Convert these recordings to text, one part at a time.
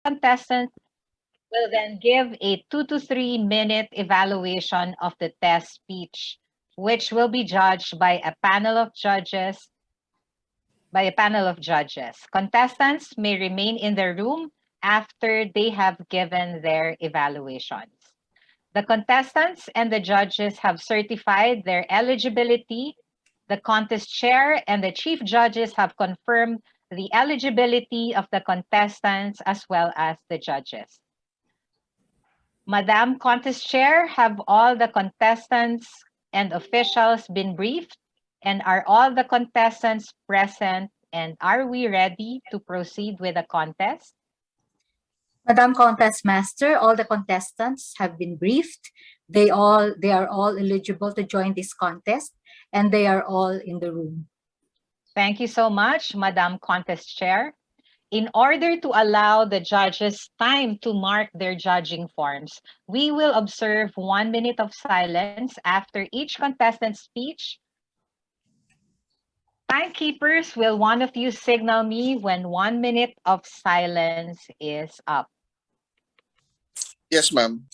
contestant will then give a 2 to 3 minute evaluation of the test speech, which will be judged by a panel of judges. Contestants may remain in the room after they have given their evaluations. The contestants and the judges have certified their eligibility. The contest chair and the chief judges have confirmed the eligibility of the contestants as well as the judges. Madam Contest Chair, have all the contestants and officials been briefed? And are all the contestants present? And are we ready to proceed with the contest? Madam Contest Master, all the contestants have been briefed. They are all eligible to join this contest, and they are all in the room. Thank you so much, Madam Contest Chair. In order to allow the judges time to mark their judging forms, we will observe 1 minute of silence after each contestant's speech. Timekeepers, will one of you signal me when 1 minute of silence is up? Yes, ma'am.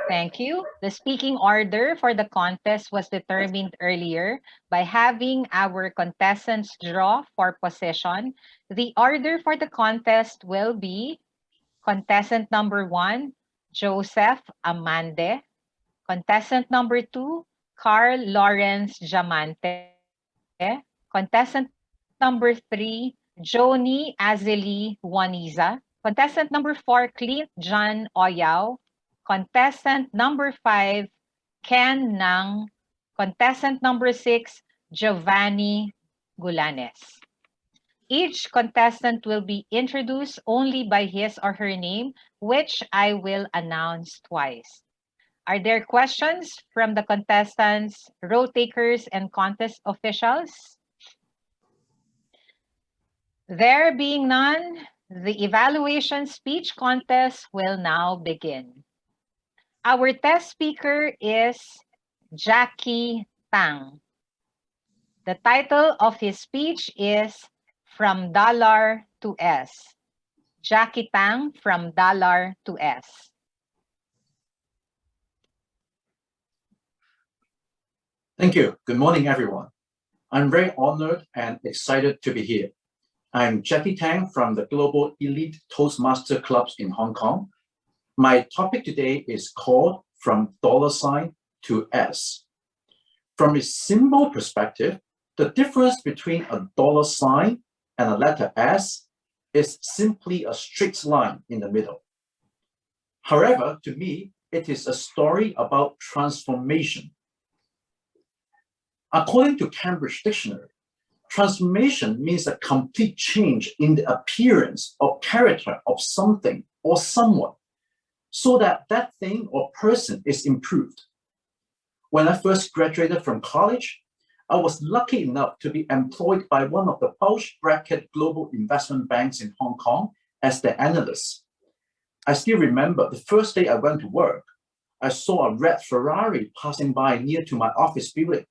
Thank you. The speaking order for the contest was determined earlier by having our contestants draw for position. The order for the contest will be contestant number 1, Joseph Amande. Contestant number 2, Carl Lawrence Jamante. Contestant number 3, Joni Azeli Juaniza. Contestant number 4, Clint John Oyao. Contestant number 5, Ken Nang. Contestant number 6, Giovanni Gulanes. Each contestant will be introduced only by his or her name, which I will announce twice. Are there questions from the contestants, row takers, and contest officials? There being none, the evaluation speech contest will now begin. Our test speaker is Jackie Tang. The title of his speech is From Dollar to S. Jackie Tang, From Dollar to S. Thank you. Good morning, everyone. I'm very honored and excited to be here. I'm Jackie Tang from the Global Elite Toastmaster Clubs in Hong Kong. My topic today is called From $sign to S. From a symbol perspective, the difference between a $sign and a letter S is simply a straight line in the middle. However, to me, it is a story about transformation. According to Cambridge Dictionary, transformation means a complete change in the appearance or character of something or someone, so that that thing or person is improved. When I first graduated from college, I was lucky enough to be employed by one of the bulge bracket global investment banks in Hong Kong as their analyst. I still remember the first day I went to work, I saw a red Ferrari passing by near to my office building,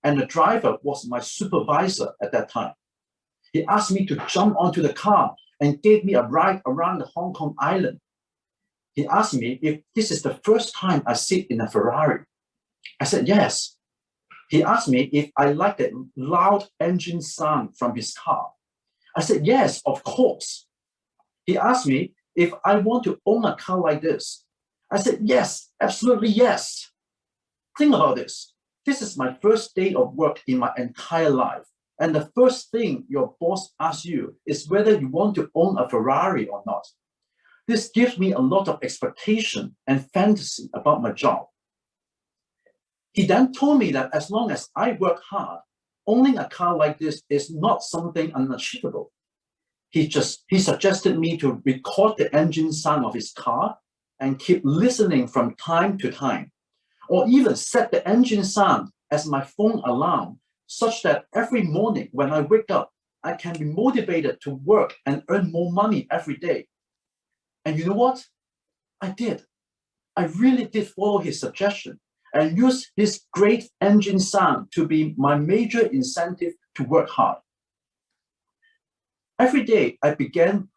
and the driver was my supervisor at that time. He asked me to jump onto the car and gave me a ride around the Hong Kong island. He asked me if this is the first time I sit in a Ferrari. I said yes. He asked me if I like the loud engine sound from his car. I said yes, of course. He asked me if I want to own a car like this. I said yes, absolutely yes. Think about this. This is my first day of work in my entire life. And the first thing your boss asks you is whether you want to own a Ferrari or not. This gives me a lot of expectation and fantasy about my job. He then told me that as long as I work hard, owning a car like this is not something unachievable. He suggested me to record the engine sound of his car and keep listening from time to time, or even set the engine sound as my phone alarm, such that every morning when I wake up, I can be motivated to work and earn more money every day. And you know what? I did. I really did follow his suggestion and use this great engine sound to be my major incentive to work hard. Every day I began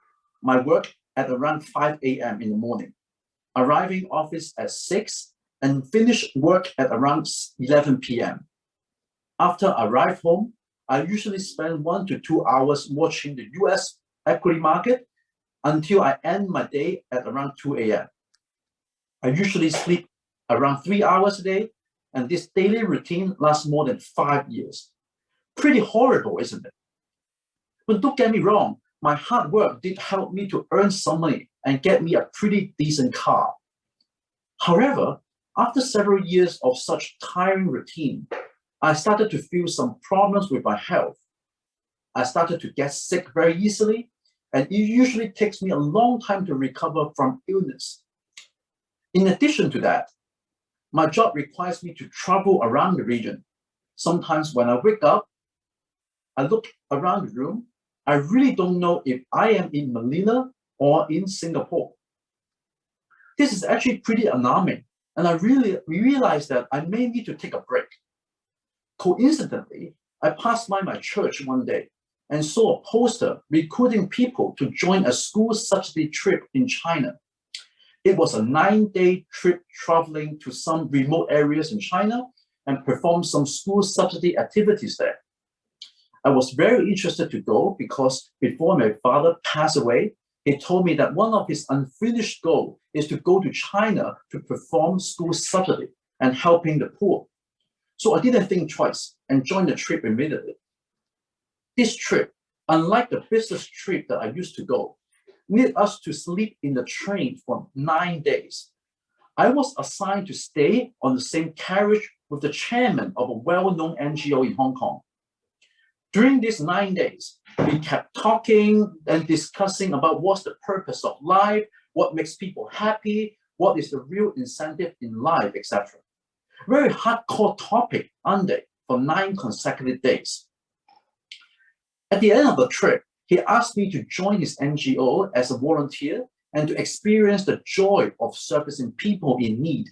my work at around 5 a.m. in the morning, arriving office at 6 and finish work at around 11 p.m. After I arrive home, I usually spend 1 to 2 hours watching the US equity market until I end my day at around 2 a.m. I usually sleep around 3 hours a day, and this daily routine lasts more than 5 years. Pretty horrible, isn't it? But don't get me wrong, my hard work did help me to earn some money and get me a pretty decent car. However, after several years of such tiring routine, I started to feel some problems with my health. I started to get sick very easily, and it usually takes me a long time to recover from illness. In addition to that, my job requires me to travel around the region. Sometimes when I wake up, I look around the room, I really don't know if I am in Manila or in Singapore. This is actually pretty alarming, and I really realized that I may need to take a break. Coincidentally, I passed by my church one day and saw a poster recruiting people to join a school subsidy trip in China. It was a 9-day trip traveling to some remote areas in China and perform some school subsidy activities there. I was very interested to go because before my father passed away, he told me that one of his unfinished goals is to go to China to perform school subsidy and helping the poor. So I didn't think twice and joined the trip immediately. This trip, unlike the business trip that I used to go, needed us to sleep in the train for 9 days. I was assigned to stay on the same carriage with the chairman of a well-known NGO in Hong Kong. During these 9 days, we kept talking and discussing about what's the purpose of life, what makes people happy, what is the real incentive in life, etc. Very hardcore topic, aren't they, for 9 consecutive days. At the end of the trip, he asked me to join his NGO as a volunteer and to experience the joy of servicing people in need.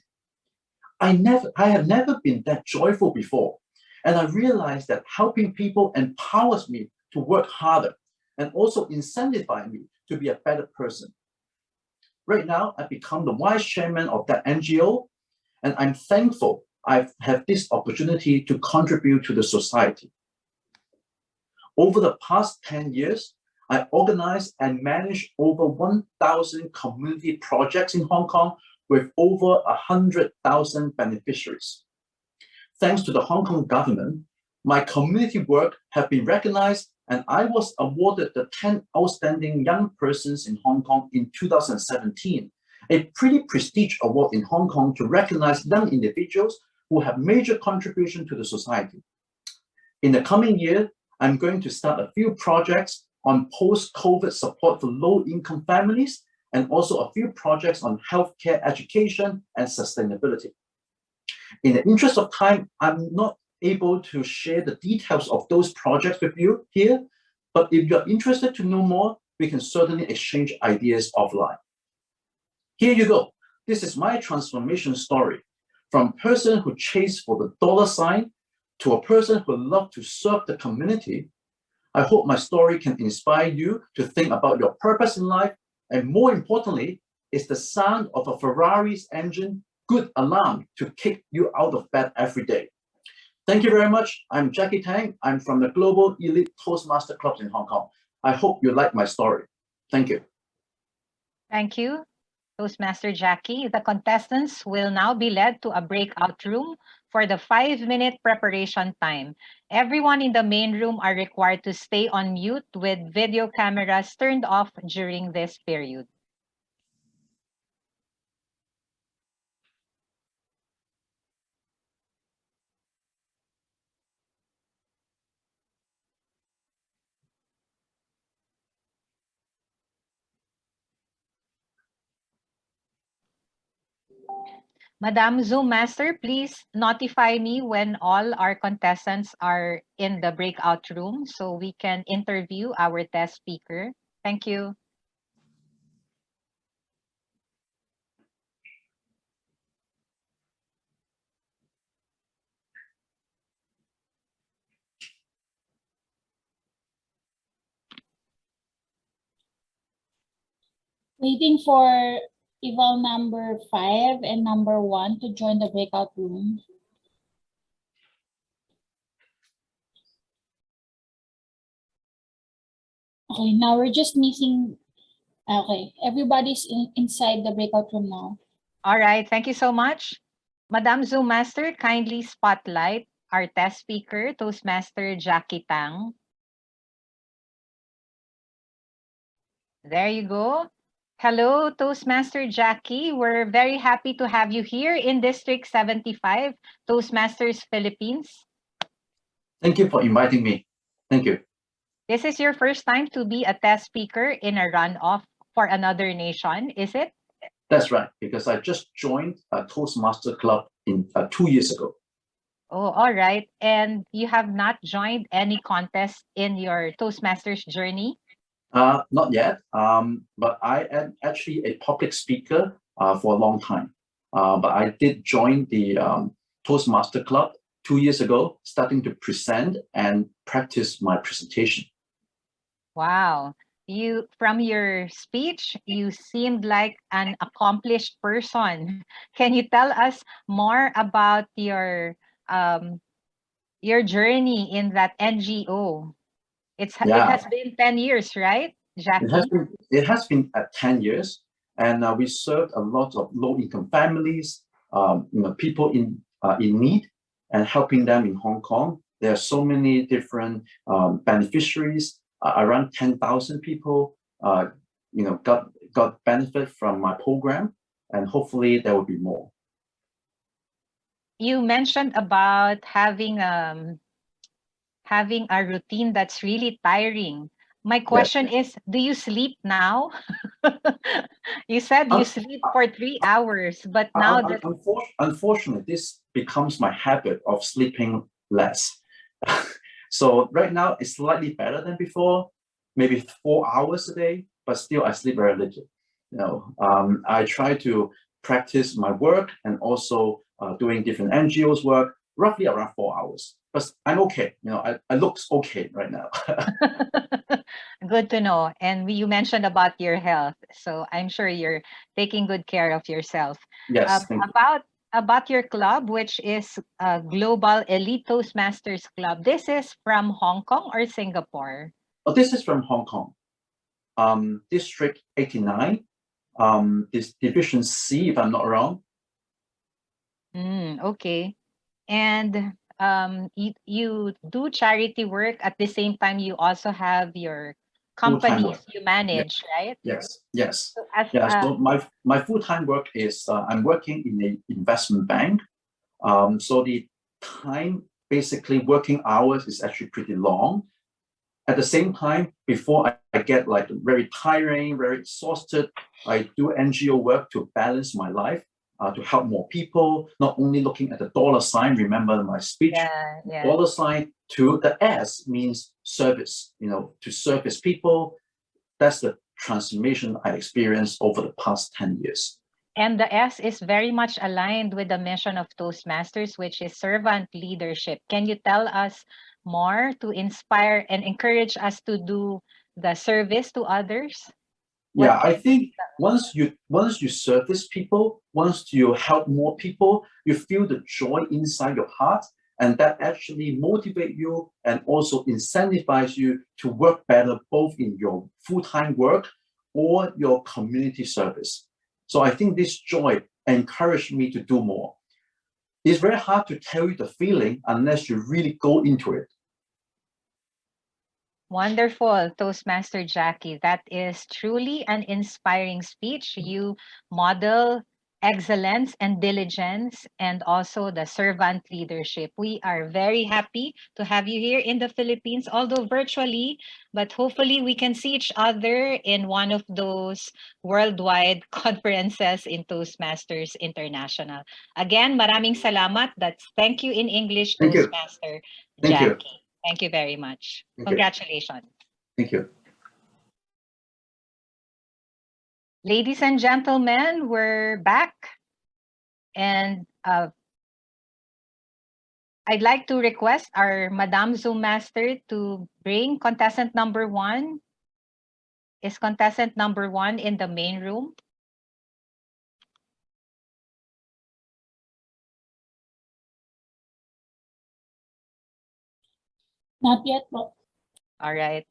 I have never been that joyful before, and I realized that helping people empowers me to work harder and also incentivizes me to be a better person. Right now, I've become the vice chairman of that NGO, and I'm thankful I have this opportunity to contribute to the society. Over the past 10 years, I organized and managed over 1,000 community projects in Hong Kong with over 100,000 beneficiaries. Thanks to the Hong Kong government, my community work has been recognized, and I was awarded the 10 Outstanding Young Persons in Hong Kong in 2017, a pretty prestigious award in Hong Kong to recognize young individuals who have major contribution to the society. In the coming year, I'm going to start a few projects on post-COVID support for low-income families and also a few projects on healthcare education and sustainability. In the interest of time, I'm not able to share the details of those projects with you here, but if you're interested to know more, we can certainly exchange ideas offline. Here you go. This is my transformation story. From a person who chased for the dollar sign to a person who loved to serve the community. I hope my story can inspire you to think about your purpose in life, and more importantly, is the sound of a Ferrari's engine good alarm to kick you out of bed every day. Thank you very much. I'm Jackie Tang. I'm from the Global Elite Toastmaster Clubs in Hong Kong. I hope you like my story. Thank you. Thank you, Toastmaster Jackie. The contestants will now be led to a breakout room for the 5-minute preparation time. Everyone in the main room are required to stay on mute with video cameras turned off during this period. Madam Zoom Master, please notify me when all our contestants are in the breakout room so we can interview our test speaker. Thank you. Waiting for eval number 5 and number 1 to join the breakout room. Okay, now we're just missing. Okay, everybody's inside the breakout room now. All right, thank you so much. Madam Zoom Master, kindly spotlight our test speaker, Toastmaster Jackie Tang. There you go. Hello, Toastmaster Jackie. We're very happy to have you here in District 75, Toastmasters Philippines. Thank you for inviting me. Thank you. This is your first time to be a test speaker in a runoff for another nation, is it? That's right, because I just joined a Toastmaster Club in 2 years ago. Oh, all right. And you have not joined any contest in your Toastmasters journey? Not yet, but I am actually a public speaker for a long time. But I did join the Toastmaster Club 2 years ago, starting to present and practice my presentation. Wow. From your speech, you seemed like an accomplished person. Can you tell us more about your journey in that NGO? It has been 10 years, right, Jackie? It has been 10 years, and we served a lot of low-income families, people in need, and helping them in Hong Kong. There are so many different beneficiaries. Around 10,000 people, got benefit from my program, and hopefully there will be more. You mentioned about having a routine that's really tiring. My question is, do you sleep now? You said you sleep for 3 hours, but now that unfortunately, this becomes my habit of sleeping less. So right now it's slightly better than before, maybe 4 hours a day, but still I sleep very little. I try to practice my work and also doing different NGOs work, roughly around 4 hours. But I'm okay. I look okay right now. Good to know. And you mentioned about your health, so I'm sure you're taking good care of yourself. Yes. About your club, which is Global Elite Toastmasters Club. This is from Hong Kong or Singapore? Oh, this is from Hong Kong. District 89. This Division C, if I'm not wrong. Okay. And you do charity work at the same time. You also have your companies you manage, right? Yes. So my full-time work is I'm working in an investment bank. So the time, basically working hours, is actually pretty long. At the same time, before I get like very tiring, very exhausted, I do NGO work to balance my life, to help more people, not only looking at the dollar sign, remember my speech, dollar sign to the S means service, to service people. That's the transformation I experienced over the past 10 years. And the S is very much aligned with the mission of Toastmasters, which is servant leadership. Can you tell us more to inspire and encourage us to do the service to others? I think once you service people, once you help more people, you feel the joy inside your heart, and that actually motivate you and also incentivize you to work better, both in your full-time work or your community service. So I think this joy encouraged me to do more. It's very hard to tell you the feeling unless you really go into it. Wonderful, Toastmaster Jackie. That is truly an inspiring speech. You model excellence and diligence and also the servant leadership. We are very happy to have you here in the Philippines, although virtually, but hopefully we can see each other in one of those worldwide conferences in Toastmasters International. Again, maraming salamat. That's thank you in English, Toastmaster Jackie. Thank you very much. Congratulations. Thank you. Ladies and gentlemen, we're back. And I'd like to request our Madam Zoom Master to bring contestant number 1. is contestant number 1 in the main room? Not yet po. All right.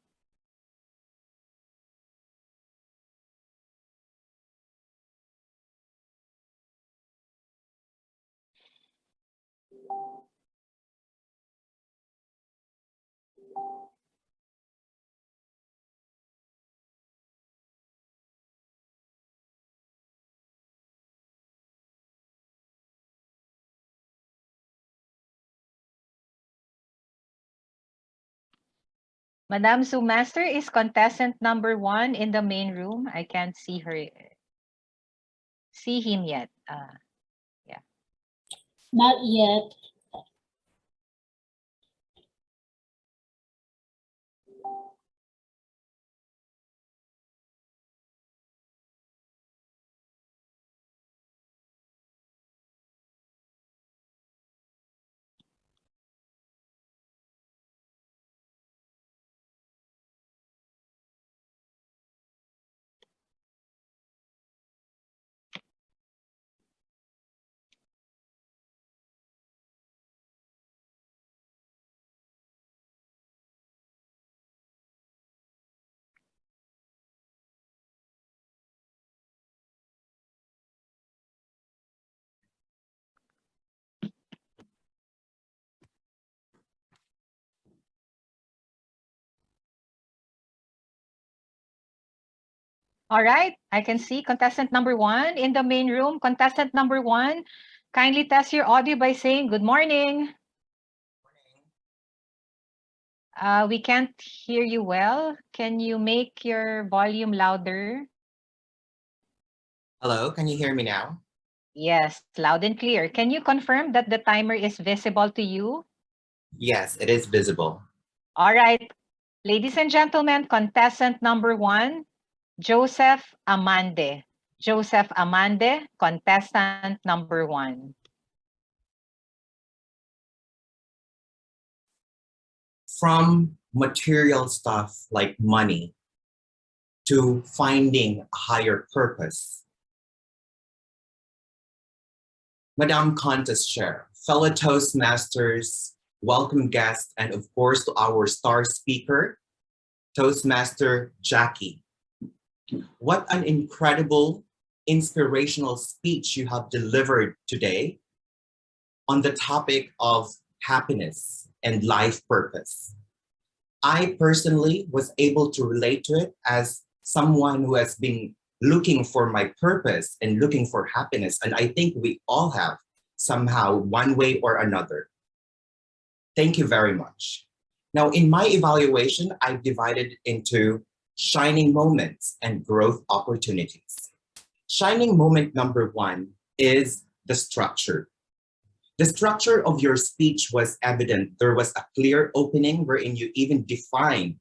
Madam Master, is contestant number 1 in the main room? I can't see him yet. Not yet. All right, I can see contestant number 1 in the main room. Contestant number 1, kindly test your audio by saying good morning. We can't hear you well. Can you make your volume louder? Hello, can you hear me now? Yes, loud and clear. Can you confirm that the timer is visible to you? Yes, it is visible. All right, ladies and gentlemen, contestant number 1, Joseph Amande. Joseph Amande, contestant number 1. From material stuff like money to finding a higher purpose. Madam Contest Chair, fellow Toastmasters, welcome guests, and of course to our star speaker, Toastmaster Jackie. What an incredible, inspirational speech you have delivered today on the topic of happiness and life purpose. I personally was able to relate to it as someone who has been looking for my purpose and looking for happiness. And I think we all have somehow, one way or another. Thank you very much. Now, in my evaluation, I've divided into shining moments and growth opportunities. Shining moment number 1 is the structure. The structure of your speech was evident. There was a clear opening wherein you even defined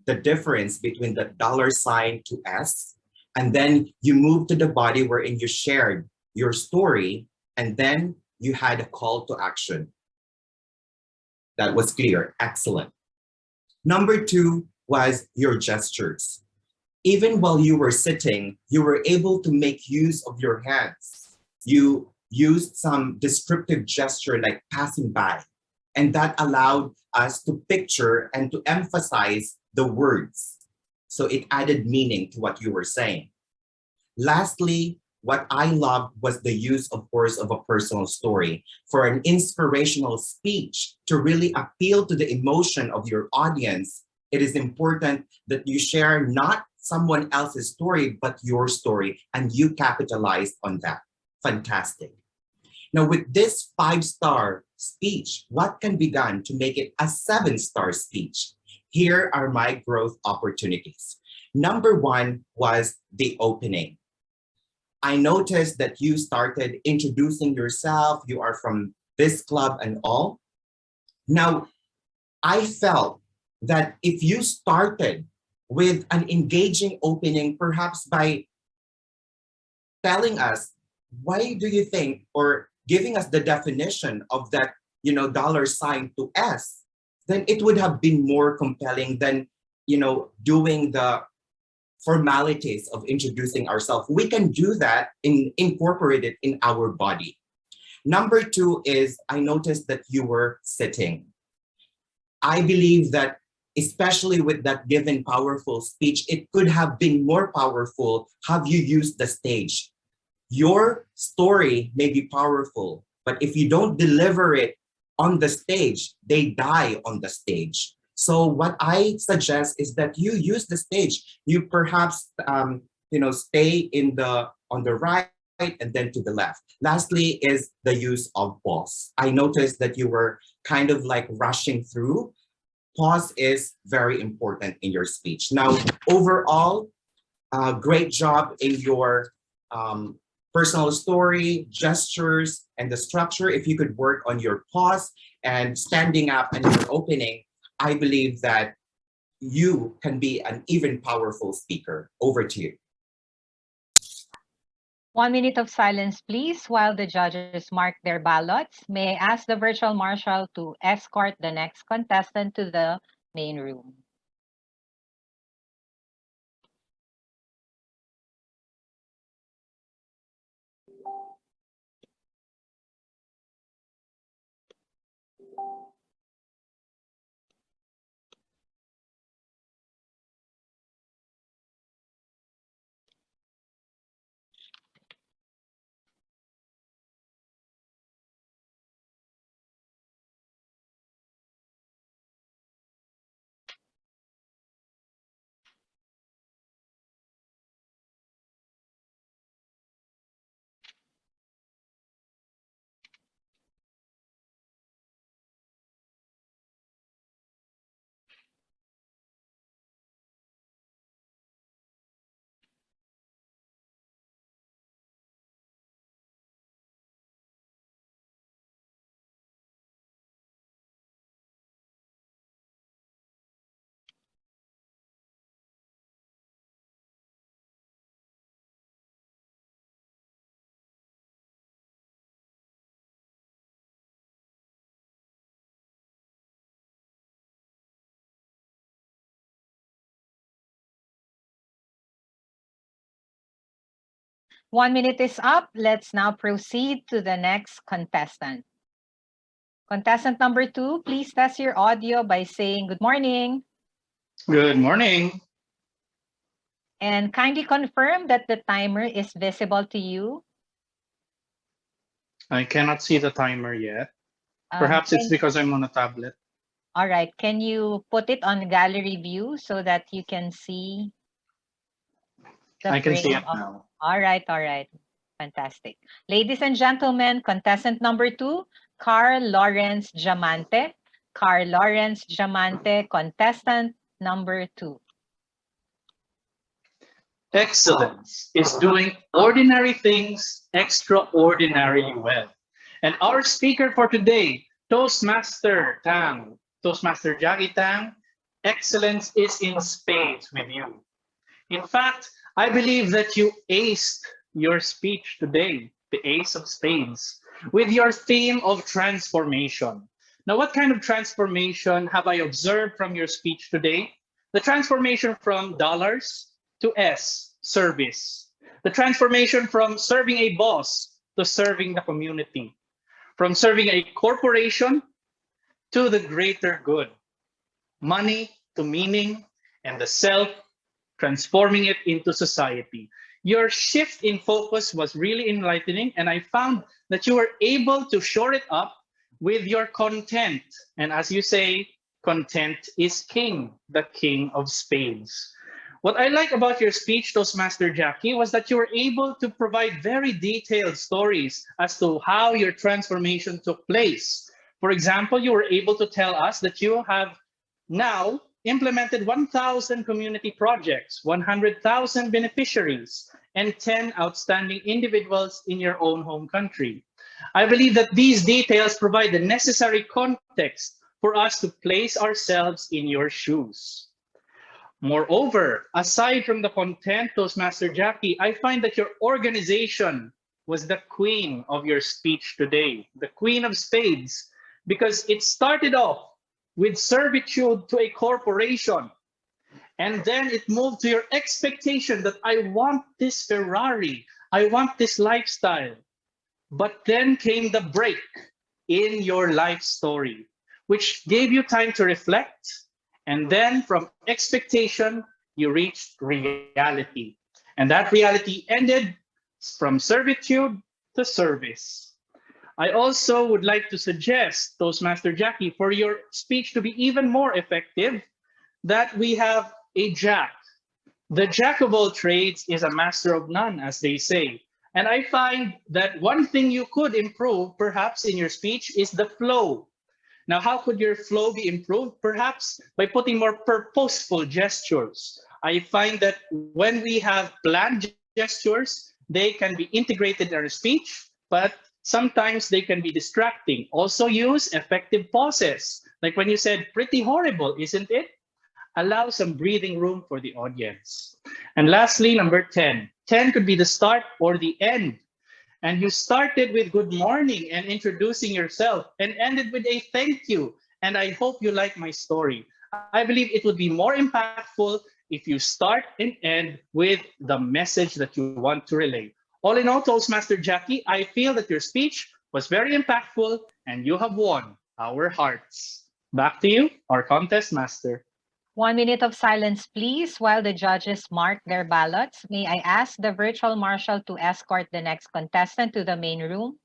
the difference between the $ to S, and then you moved to the body wherein you shared your story, and then you had a call to action. That was clear, excellent. Number 2 was your gestures. Even while you were sitting, you were able to make use of your hands. You used some descriptive gesture like passing by, and that allowed us to picture and to emphasize the words. So it added meaning to what you were saying. Lastly, what I loved was the use, of course, of a personal story. For an inspirational speech to really appeal to the emotion of your audience, it is important that you share not someone else's story, but your story, and you capitalized on that. Fantastic. Now, with this 5-star speech, what can be done to make it a 7-star speech? Here are my growth opportunities. Number 1 was the opening. I noticed that you started introducing yourself. You are from this club and all. Now, I felt that if you started with an engaging opening, perhaps by telling us, why do you think, or giving us the definition of that, $ to S, then it would have been more compelling than, doing the formalities of introducing ourselves. We can do that incorporate it in our body. Number two is, I noticed that you were sitting. I believe that especially with that given powerful speech, it could have been more powerful have you used the stage. Your story may be powerful, but if you don't deliver it on the stage, they die on the stage. So what I suggest is that you use the stage. You perhaps stay on the right and then to the left. Lastly is the use of pause. I noticed that you were kind of like rushing through. Pause is very important in your speech. Now, overall, great job in your personal story, gestures, and the structure. If you could work on your pause and standing up and your opening, I believe that you can be an even powerful speaker. Over to you. 1 minute of silence, please, while the judges mark their ballots. May I ask the virtual marshal to escort the next contestant to the main room. One minute is up. Let's now proceed to the next contestant. Contestant number 2, please test your audio by saying good morning. Good morning. And kindly confirm that the timer is visible to you. I cannot see the timer yet. Perhaps it's because I'm on a tablet. All right. Can you put it on gallery view so that you can see the I can see frame it of... now. All right. Fantastic. Ladies and gentlemen, contestant number 2, Carl Lawrence Jamante. Carl Lawrence Jamante, contestant number 2. Excellence is doing ordinary things extraordinarily well. And our speaker for today, Toastmaster Jackie Tang, excellence is in spades with you. In fact, I believe that you aced your speech today, the ace of spades, with your theme of transformation. Now, what kind of transformation have I observed from your speech today? The transformation from dollars to S, service. The transformation from serving a boss to serving the community. From serving a corporation to the greater good. Money to meaning, and the self, transforming it into society. Your shift in focus was really enlightening, and I found that you were able to shore it up with your content. And as you say, content is king, the king of spades. What I like about your speech, Toastmaster Jackie, was that you were able to provide very detailed stories as to how your transformation took place. For example, you were able to tell us that you have now implemented 1,000 community projects, 100,000 beneficiaries, and 10 outstanding individuals in your own home country. I believe that these details provide the necessary context for us to place ourselves in your shoes. Moreover, aside from the content, Toastmaster Jackie, I find that your organization was the queen of your speech today, the queen of spades, because it started off with servitude to a corporation. And then it moved to your expectation that I want this Ferrari, I want this lifestyle. But then came the break in your life story, which gave you time to reflect. And then from expectation, you reached reality. And that reality ended from servitude to service. I also would like to suggest, Toastmaster Jackie, for your speech to be even more effective, that we have a jack. The jack of all trades is a master of none, as they say. And I find that one thing you could improve, perhaps, in your speech is the flow. Now, how could your flow be improved? Perhaps by putting more purposeful gestures. I find that when we have planned gestures, they can be integrated in our speech, but sometimes they can be distracting. Also use effective pauses. Like when you said, pretty horrible, isn't it? Allow some breathing room for the audience. And lastly, number 10. 10 could be the start or the end. And you started with good morning and introducing yourself and ended with a thank you. And I hope you like my story. I believe it would be more impactful if you start and end with the message that you want to relay. All in all, Toastmaster Jackie, I feel that your speech was very impactful and you have won our hearts. Back to you, our contest master. 1 minute of silence, please, while the judges mark their ballots. May I ask the virtual marshal to escort the next contestant to the main room?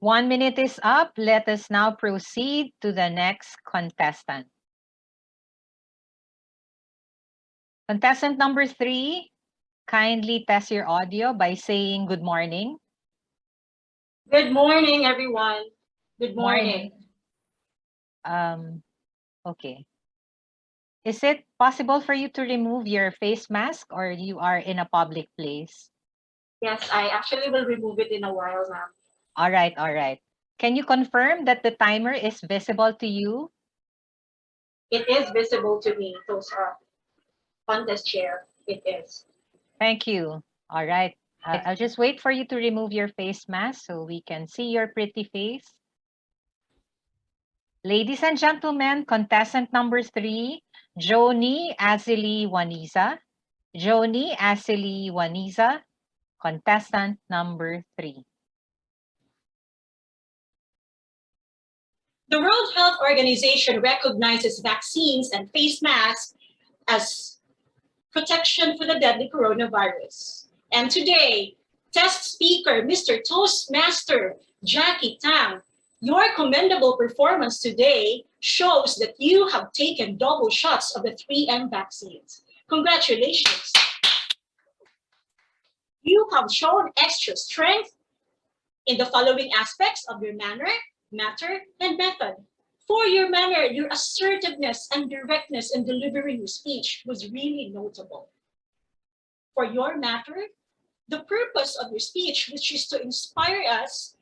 One minute is up. Let us now proceed to the next contestant. Contestant number 3, kindly test your audio by saying good morning. Good morning, everyone. Good morning. Okay. Is it possible for you to remove your face mask or you are in a public place? Yes, I actually will remove it in a while, ma'am. All right, all right. Can you confirm that the timer is visible to you? It is visible to me, those contest chair. It is. Thank you. All right. I'll just wait for you to remove your face mask so we can see your pretty face. Ladies and gentlemen, contestant number 3, Joni Azili Waniza. Joni Azili Waniza, contestant number 3. The World Health Organization recognizes vaccines and face masks as protection for the deadly coronavirus. And today, test speaker, Mr. Toastmaster Jackie Tang, your commendable performance today shows that you have taken double shots of the 3M vaccines. Congratulations. You have shown extra strength in the following aspects of your manner, matter, and method. For your manner, your assertiveness and directness in delivering your speech was really notable. For your matter, the purpose of your speech, which is to inspire us,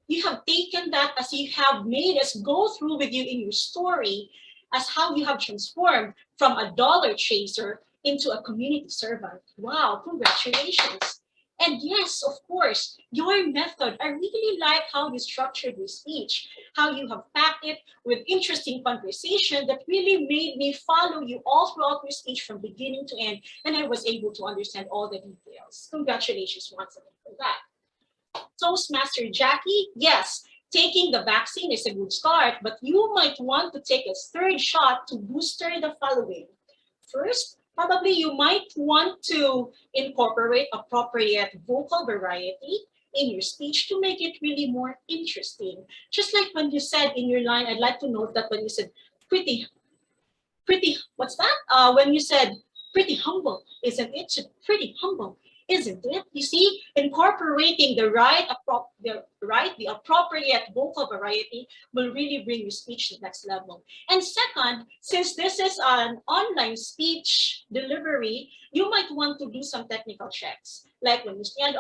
you have taken that as you have made us go through with you in your story as how you have transformed from a dollar chaser into a community servant. Wow, congratulations. And yes, of course, your method, I really like how you structured your speech, how you have packed it with interesting conversation that really made me follow you all throughout your speech from beginning to end, and I was able to understand all the details. Congratulations once again for that. Toastmaster Jackie, yes, taking the vaccine is a good start, but you might want to take a third shot to booster the following. First, Probably you might want to incorporate appropriate vocal variety in your speech to make it really more interesting. Just like when you said in your line, I'd like to note that when you said pretty, what's that? When you said pretty humble, isn't it? So pretty humble, isn't it? You see, incorporating the appropriate vocal variety will really bring your speech to the next level. And second, since this is an online speech delivery, you might want to do some technical checks. Like when you stand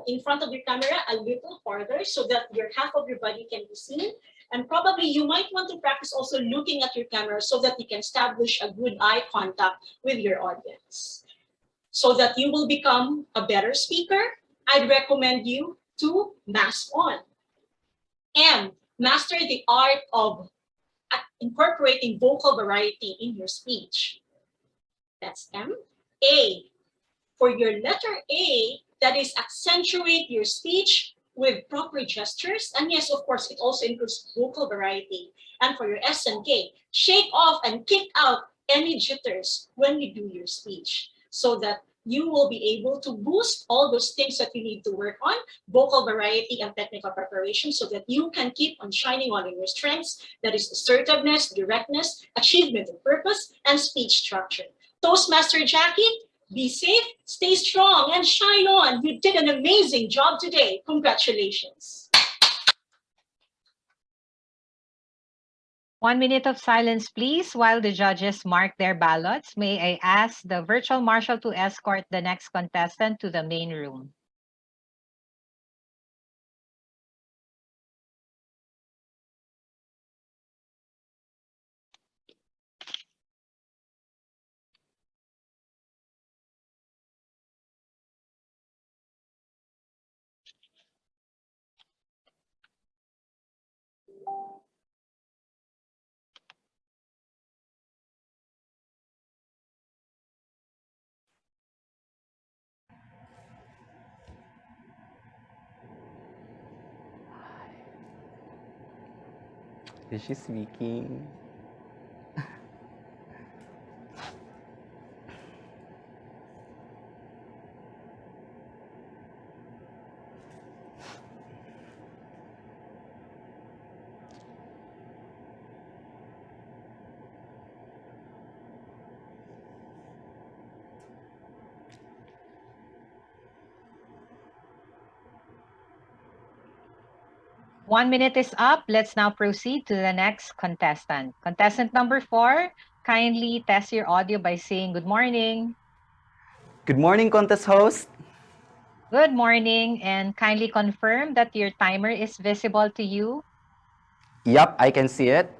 in front of your camera a little farther so that half of your body can be seen. And probably you might want to practice also looking at your camera so that you can establish a good eye contact with your audience. So that you will become a better speaker, I'd recommend you to mask on and master the art of incorporating vocal variety in your speech. That's M. A. For your letter A, that is accentuate your speech with proper gestures. And yes, of course, it also includes vocal variety. And for your S and K, shake off and kick out any jitters when you do your speech so that you will be able to boost all those things that you need to work on, vocal variety and technical preparation, so that you can keep on shining on your strengths, that is assertiveness, directness, achievement of purpose, and speech structure. Toastmaster Jackie, be safe, stay strong, and shine on. You did an amazing job today. Congratulations. 1 minute of silence, please, while the judges mark their ballots. May I ask the virtual marshal to escort the next contestant to the main room. Is she speaking? One minute is up. Let's now proceed to the next contestant. Contestant number 4, kindly test your audio by saying good morning. Good morning, contest host. Good morning, and kindly confirm that your timer is visible to you. Yep, I can see it.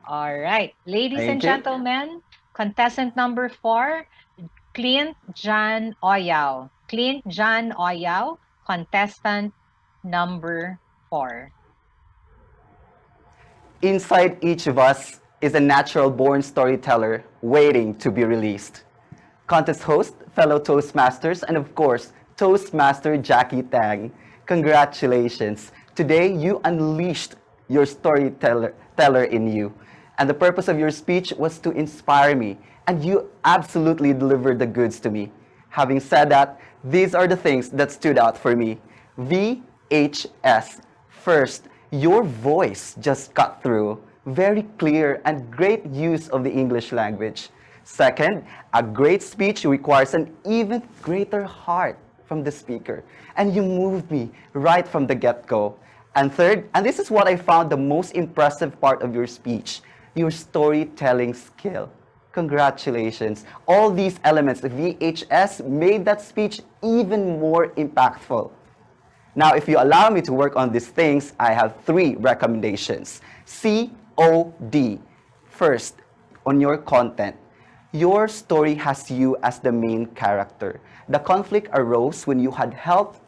All right. Ladies and Thank you. gentlemen, contestant number 4, Clint John Oyao. Clint John Oyao, contestant number 4. Inside each of us is a natural-born storyteller waiting to be released. Contest host, fellow Toastmasters, and of course, Toastmaster Jackie Tang. Congratulations. Today, you unleashed your storyteller in you. And the purpose of your speech was to inspire me. And you absolutely delivered the goods to me. Having said that, these are the things that stood out for me. VHS. First, your voice just cut through. Very clear and great use of the English language. Second, a great speech requires an even greater heart from the speaker. And you moved me right from the get-go. And third, and this is what I found the most impressive part of your speech, your storytelling skill. Congratulations. All these elements of VHS made that speech even more impactful. Now, if you allow me to work on these things, I have 3 recommendations. COD. First, on your content. Your story has you as the main character. The conflict arose when you had health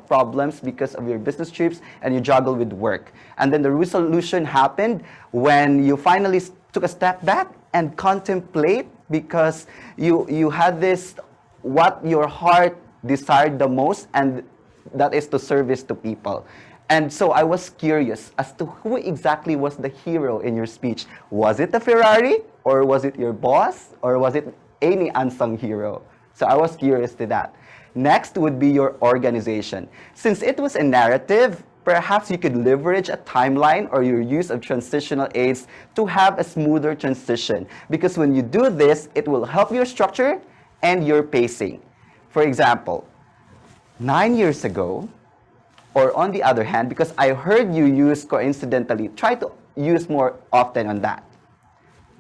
problems because of your business trips and you juggled with work. And then the resolution happened when you finally took a step back and contemplate because you had this, what your heart desired the most, and that is to service to people. And so I was curious as to who exactly was the hero in your speech. Was it the Ferrari? Or was it your boss? Or was it any unsung hero. So I was curious to that. Next would be your organization. Since it was a narrative, perhaps you could leverage a timeline or your use of transitional aids to have a smoother transition. Because when you do this, it will help your structure and your pacing. For example, 9 years ago, or on the other hand, because I heard you use coincidentally, try to use more often on that.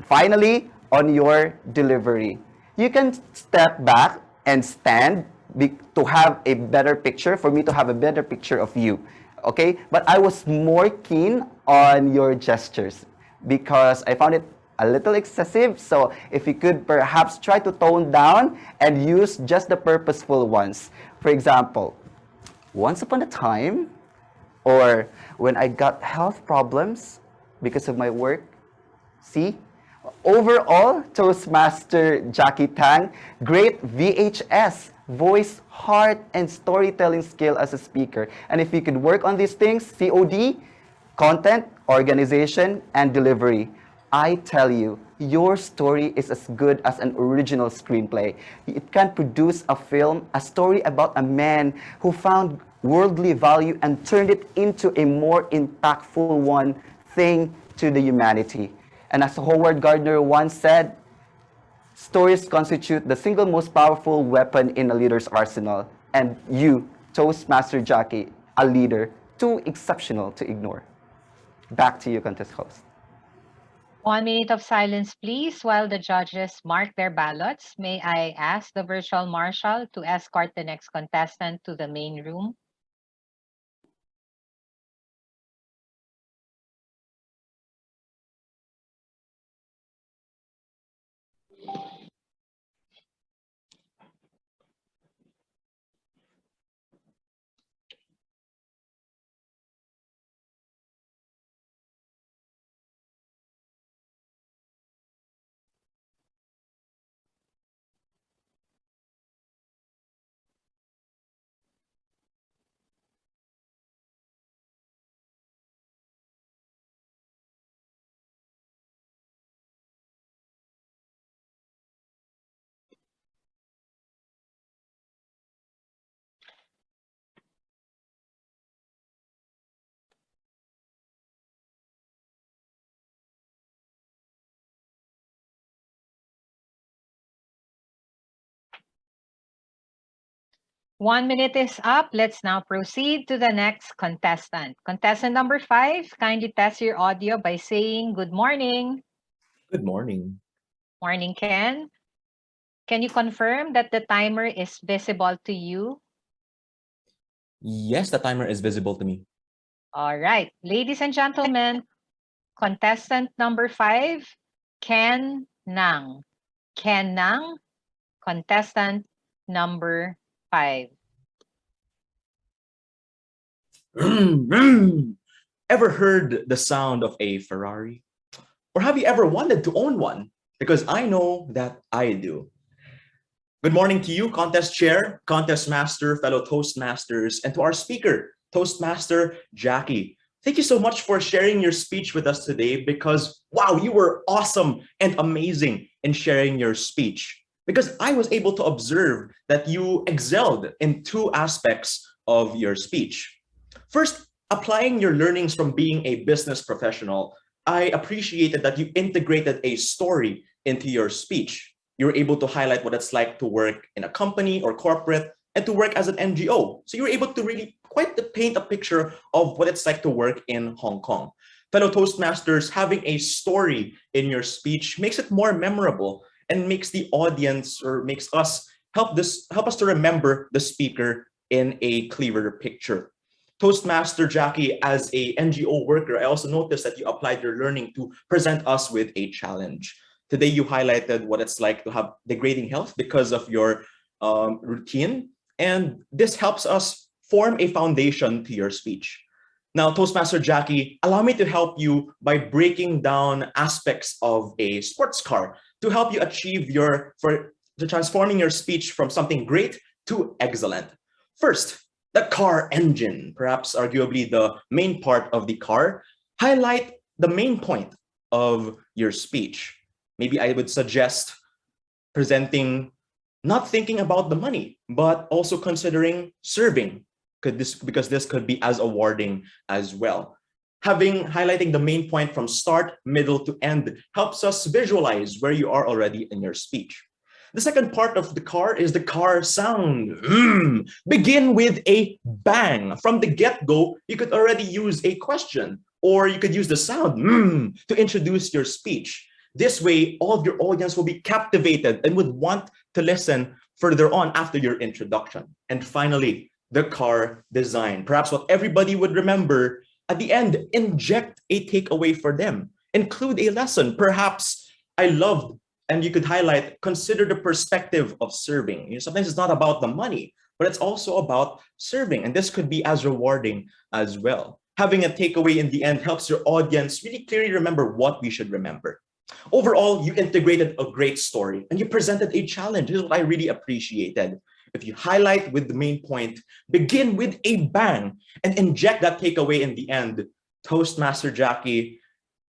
Finally, on your delivery, you can step back and stand to have a better picture, for me to have a better picture of you, okay? But I was more keen on your gestures because I found it a little excessive. So if you could perhaps try to tone down and use just the purposeful ones. For example, once upon a time, or when I got health problems because of my work. See? Overall, Toastmaster Jackie Tang, great VHS, voice, heart, and storytelling skill as a speaker. And if you could work on these things, COD, content, organization, and delivery, I tell you, your story is as good as an original screenplay. It can produce a film, a story about a man who found worldly value and turned it into a more impactful one thing to the humanity. And as Howard Gardner once said, stories constitute the single most powerful weapon in a leader's arsenal. And you, Toastmaster Jackie, a leader, too exceptional to ignore. Back to you, contest host. 1 minute of silence, please, while the judges mark their ballots. May I ask the virtual marshal to escort the next contestant to the main room? One minute is up. Let's now proceed to the next contestant. Contestant number 5, kindly test your audio by saying good morning. Good morning. Morning, Ken. Can you confirm that the timer is visible to you? Yes, the timer is visible to me. All right. Ladies and gentlemen, contestant number 5, Ken Nang. Ken Nang, contestant number 5. Ever heard the sound of a Ferrari? Or have you ever wanted to own one? Because I know that I do. Good morning to you, contest chair, contest master, fellow Toastmasters, and to our speaker, Toastmaster Jackie. Thank you so much for sharing your speech with us today because, wow, you were awesome and amazing in sharing your speech. Because I was able to observe that you excelled in 2 aspects of your speech. First, applying your learnings from being a business professional, I appreciated that you integrated a story into your speech. You were able to highlight what it's like to work in a company or corporate and to work as an NGO. So you were able to really quite paint a picture of what it's like to work in Hong Kong. Fellow Toastmasters, having a story in your speech makes it more memorable and makes the audience or makes us help us to remember the speaker in a clearer picture. Toastmaster Jackie, as a NGO worker, I also noticed that you applied your learning to present us with a challenge. Today, you highlighted what it's like to have degrading health because of your routine, and this helps us form a foundation to your speech. Now, Toastmaster Jackie, allow me to help you by breaking down aspects of a sports car to help you achieve transforming your speech from something great to excellent. First, the car engine, perhaps arguably the main part of the car. Highlight the main point of your speech. Maybe I would suggest presenting, not thinking about the money, but also considering serving. Because this could be as awarding as well. Highlighting the main point from start, middle to end helps us visualize where you are already in your speech. The second part of the car is the car sound. Begin with a bang. From the get-go, you could already use a question, or you could use the sound to introduce your speech. This way, all of your audience will be captivated and would want to listen further on after your introduction. And finally, the car design. Perhaps what everybody would remember at the end, inject a takeaway for them. Include a lesson. Perhaps I loved, and you could highlight, consider the perspective of serving. You know, sometimes it's not about the money, but it's also about serving. And this could be as rewarding as well. Having a takeaway in the end helps your audience really clearly remember what we should remember. Overall, you integrated a great story and you presented a challenge. This is what I really appreciated. If you highlight with the main point, begin with a bang, and inject that takeaway in the end. Toastmaster Jackie,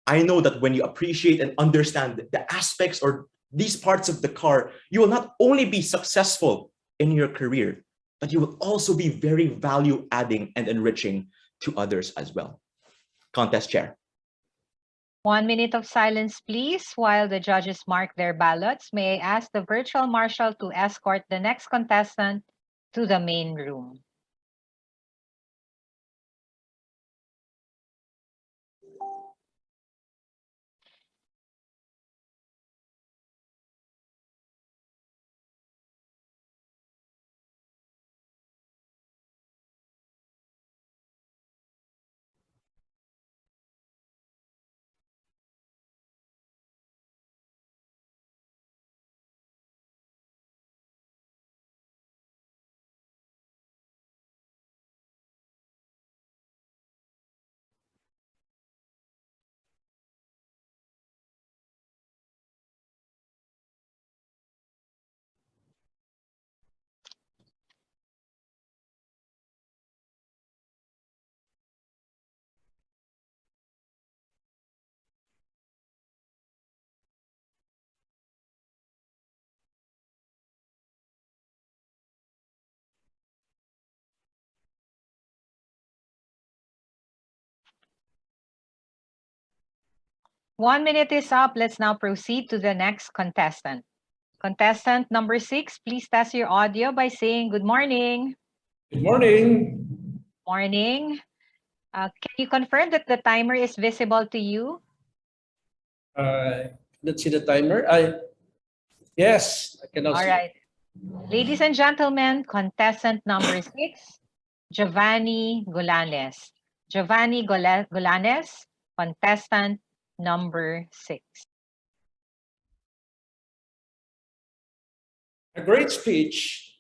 I know that when you appreciate and understand the aspects or these parts of the car, you will not only be successful in your career, but you will also be very value adding and enriching to others as well. Contest chair. 1 minute of silence, please, while the judges mark their ballots. May I ask the virtual marshal to escort the next contestant to the main room. One minute is up. Let's now proceed to the next contestant. Contestant number 6, please test your audio by saying good morning. Good morning. Morning. Can you confirm that the timer is visible to you? Let's see the timer. Yes, I can now All see. right. Ladies and gentlemen, contestant number 6, Giovanni Gulanes. Giovanni Gulanes, contestant number 6. A great speech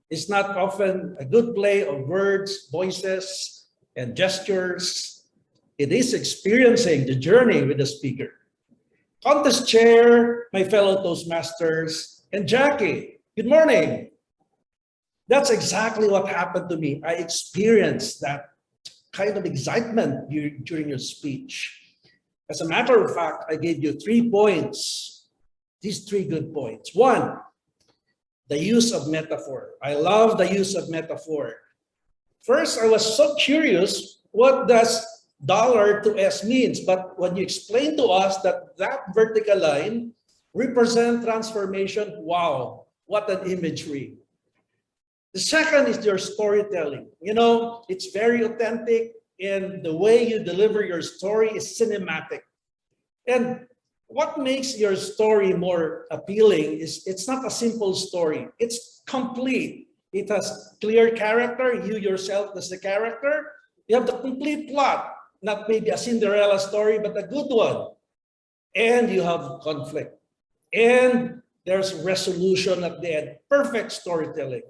is not often a good play of words, voices, and gestures. It is experiencing the journey with the speaker. Contest chair, my fellow Toastmasters, and Jackie, good morning. That's exactly what happened to me. I experienced that kind of excitement during your speech. As a matter of fact, I gave you 3 points, these 3 good points. 1, the use of metaphor. I love the use of metaphor. First, I was so curious, what does dollar to S means? But when you explain to us that that vertical line represents transformation, wow, what an imagery. The second is your storytelling. You know, it's very authentic, and the way you deliver your story is cinematic. And what makes your story more appealing is it's not a simple story. It's complete. It has clear character. You yourself as the character. You have the complete plot, not maybe a Cinderella story, but a good one. And you have conflict. And there's resolution at the end. Perfect storytelling.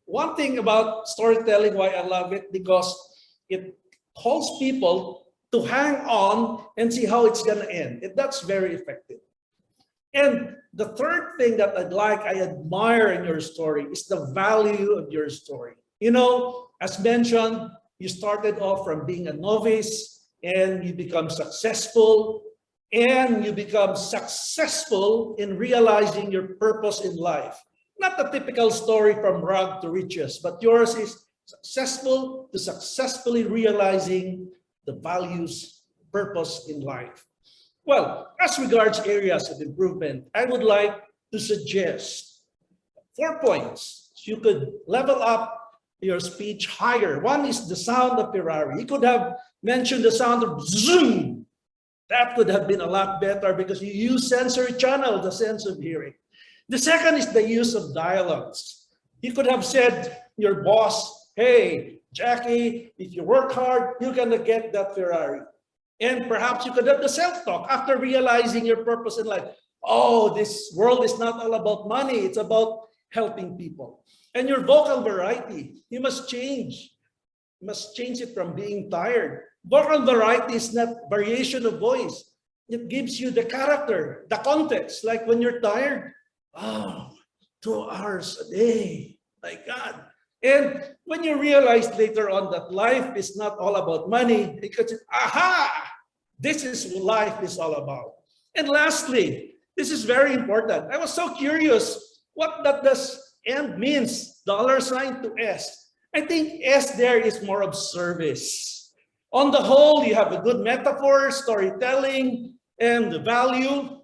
One thing about storytelling, why I love it, because it calls people to hang on and see how it's going to end. That's very effective. And the third thing that I admire in your story is the value of your story. You know, as mentioned, you started off from being a novice and you become successful. and you become successful in realizing your purpose in life. Not the typical story from rag to riches, but yours is successful to successfully realizing the values, purpose in life. Well, as regards areas of improvement, I would like to suggest 4 points. You could level up your speech higher. One is the sound of Ferrari. You could have mentioned the sound of zoom. That could have been a lot better because you use sensory channel, the sense of hearing. The second is the use of dialogues. You could have said your boss, hey, Jackie, if you work hard, you're gonna get that Ferrari. And perhaps you could have the self-talk after realizing your purpose in life. Oh, this world is not all about money. It's about helping people. And your vocal variety, you must change. You must change it from being tired. Vocal variety is not variation of voice. It gives you the character, the context. Like when you're tired, oh, 2 hours a day, my God. And when you realize later on that life is not all about money, because aha, this is what life is all about. And lastly, this is very important. I was so curious what that does end means, $ to S. I think S there is more of service. On the whole, you have a good metaphor, storytelling, and the value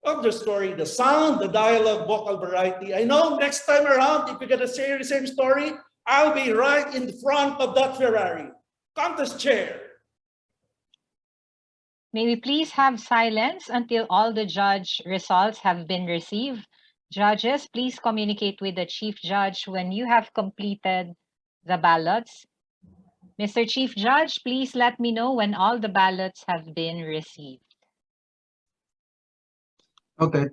of the story, the sound, the dialogue, vocal variety. I know next time around, if you're gonna say the same story, I'll be right in front of that Ferrari. Contest chair. May we please have silence until all the judge results have been received. Judges, please communicate with the chief judge when you have completed the ballots. Mr. Chief Judge, please let me know when all the ballots have been received. Okay.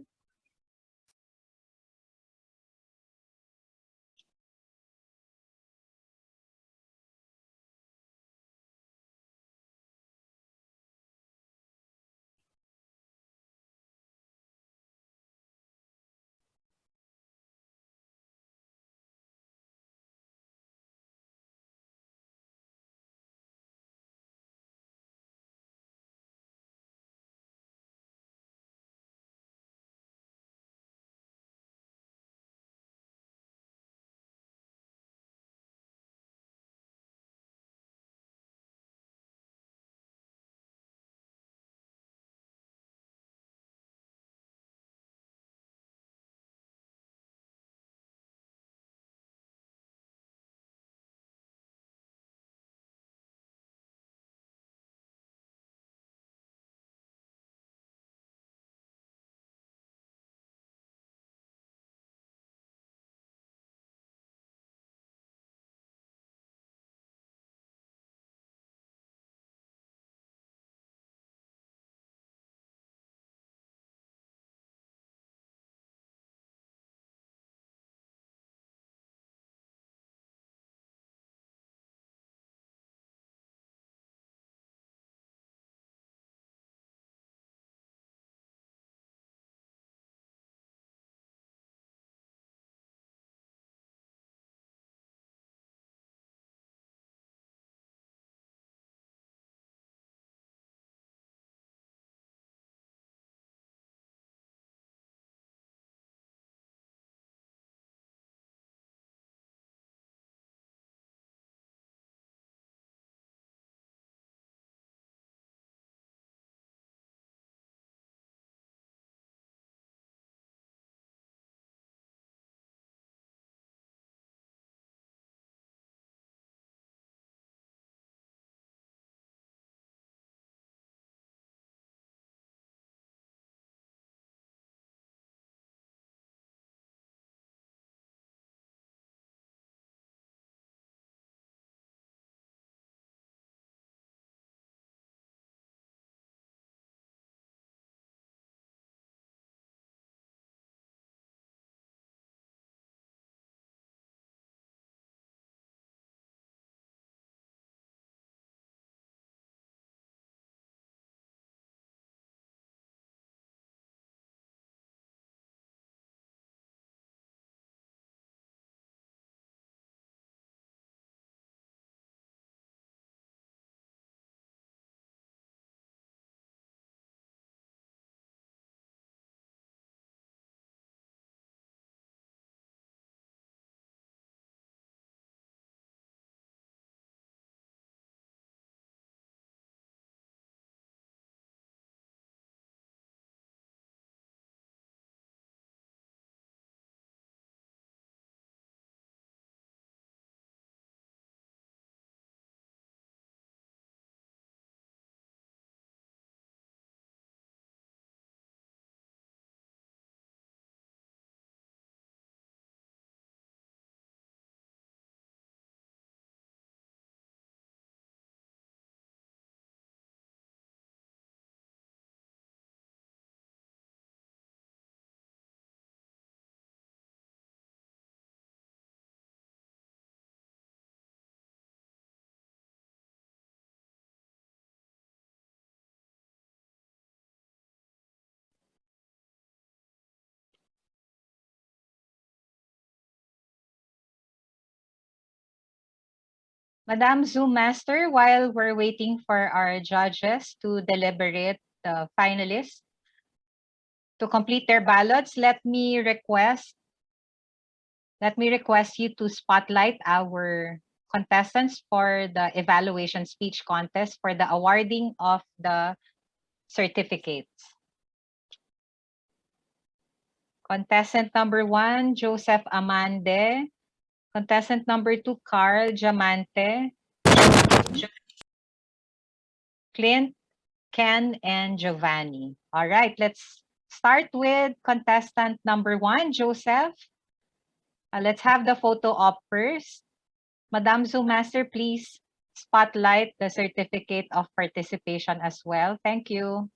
Madam Zoom Master, while we're waiting for our judges to deliberate the finalists to complete their ballots, let me request you to spotlight our contestants for the evaluation speech contest for the awarding of the certificates. Contestant number 1, Joseph Amande. Contestant number 2, Carl Jamante. Clint, Ken, and Giovanni. All right, let's start with contestant number 1, Joseph. Let's have the photo op first. Madam Zoom Master, please spotlight the certificate of participation as well. Thank you.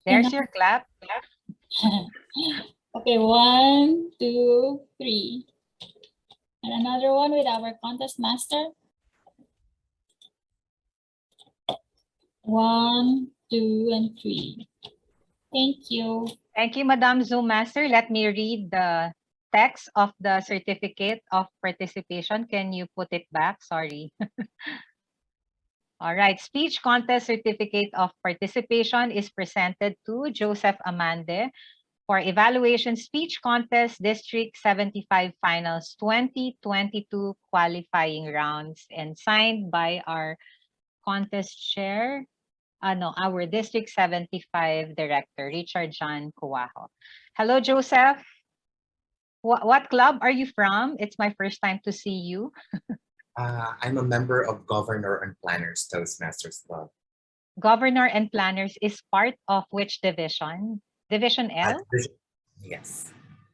There's your clap. Okay, 1, 2, 3. And another one with our contest master. 1, 2, and 3. Thank you. Thank you, Madam Zoom Master. Let me read the text of the certificate of participation. Can you put it back? Sorry. All right. Speech contest certificate of participation is presented to Joseph Amande for evaluation speech contest District 75 Finals 2022 qualifying rounds and signed by our contest chair, our District 75 Director, Richard John Cuajo. Hello, Joseph. What club are you from? It's my first time to see you. I'm a member of Governor and Planners Toastmasters Club. Governor and Planners is part of which division? Division L? Yes.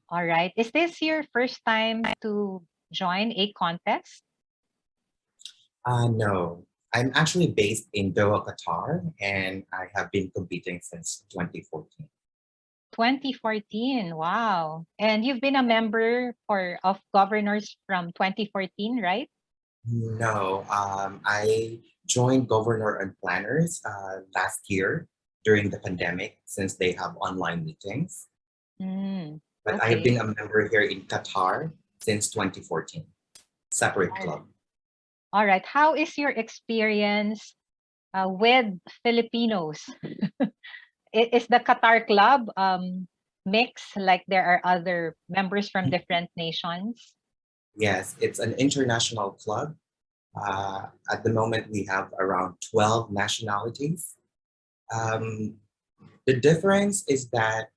All right. Is this your first time to join a contest? No, I'm actually based in Doha, Qatar, and I have been competing since 2014. 2014, wow. And you've been a member of governors from 2014, right? No, I joined Governor and Planners last year during the pandemic since they have online meetings. But I have been a member here in Qatar since 2014, separate club. All right. How is your experience with Filipinos? Is the Qatar club mixed, like there are other members from different nations? Yes, it's an international club. At the moment, we have around 12 nationalities. The difference is that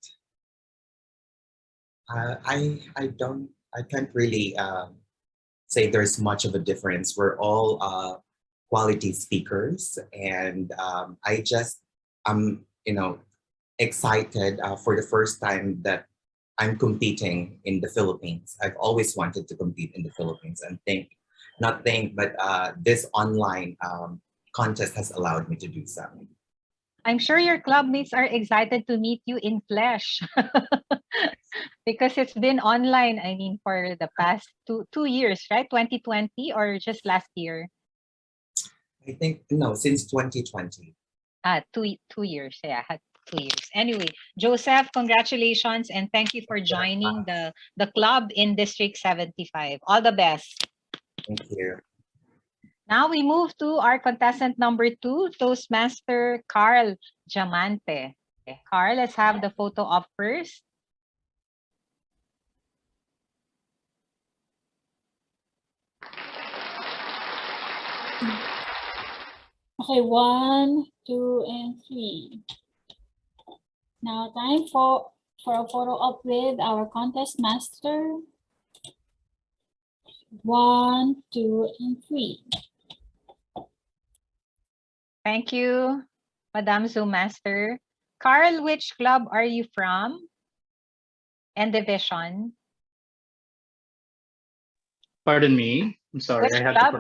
I can't really say there's much of a difference. We're all quality speakers, and I'm excited for the first time that I'm competing in the Philippines. I've always wanted to compete in the Philippines, and this online contest has allowed me to do so. I'm sure your clubmates are excited to meet you in flesh because it's been online, I mean, for the past two years, right? 2020 or just last year? I think, no, since 2020. 2 years. Yeah, I had 2 years. Anyway, Joseph, congratulations and thank you for joining the club in District 75. All the best. Thank you. Now we move to our contestant number 2, Toastmaster Carl Jamante. Okay, Carl, let's have the photo up first. Okay, 1, 2, and 3. Now time for a photo up with our contest master. 1, 2, and 3. Thank you, Madam Zoom Master. Carl, which club are you from and division? Pardon me. I'm sorry.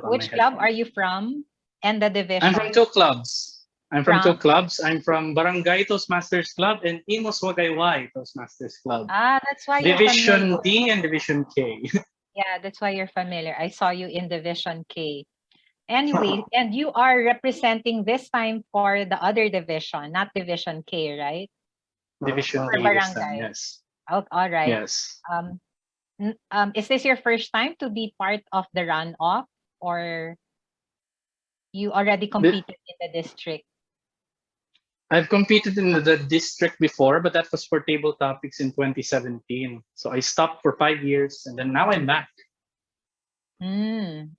Which club are you from and the division? I'm from 2 clubs. I'm from 2 clubs. I'm from Barangay Toastmasters Club and Imos Wagayway Toastmasters Club. That's why you're Division familiar. D and Division K. Yeah, that's why you're familiar. I saw you in Division K. Anyway, and you are representing this time for the other division, not Division K, right? Division For D this time, barangay. yes. Oh, all right. Yes. Is this your first time to be part of the runoff, or you already competed in the district? I've competed in the district before, but that was for table topics in 2017. So I stopped for 5 years and then now I'm back.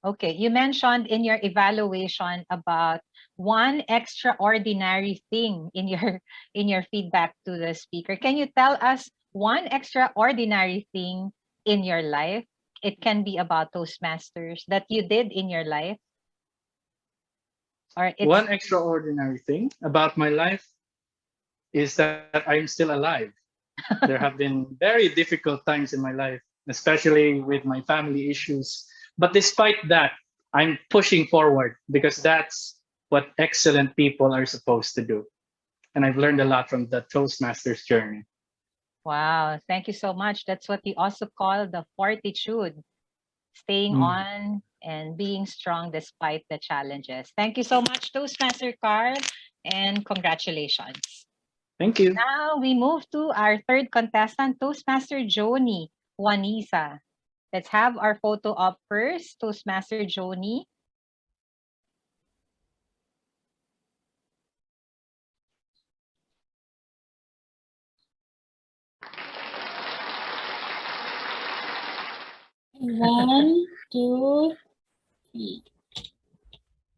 Okay. You mentioned in your evaluation about one extraordinary thing in your feedback to the speaker. Can you tell us one extraordinary thing in your life? It can be about Toastmasters that you did in your life. Or it's One extraordinary thing about my life is that I'm still alive. There have been very difficult times in my life, especially with my family issues. But despite that, I'm pushing forward because that's what excellent people are supposed to do. And I've learned a lot from the Toastmasters journey. wow, thank you so much. That's what we also call the fortitude, staying on and being strong despite the challenges. Thank you so much, Toastmaster Carl, and congratulations. Thank you. Now we move to our third contestant, Toastmaster Joni Juanisa. Let's have our photo up first. Toastmaster Joni. One, two, three.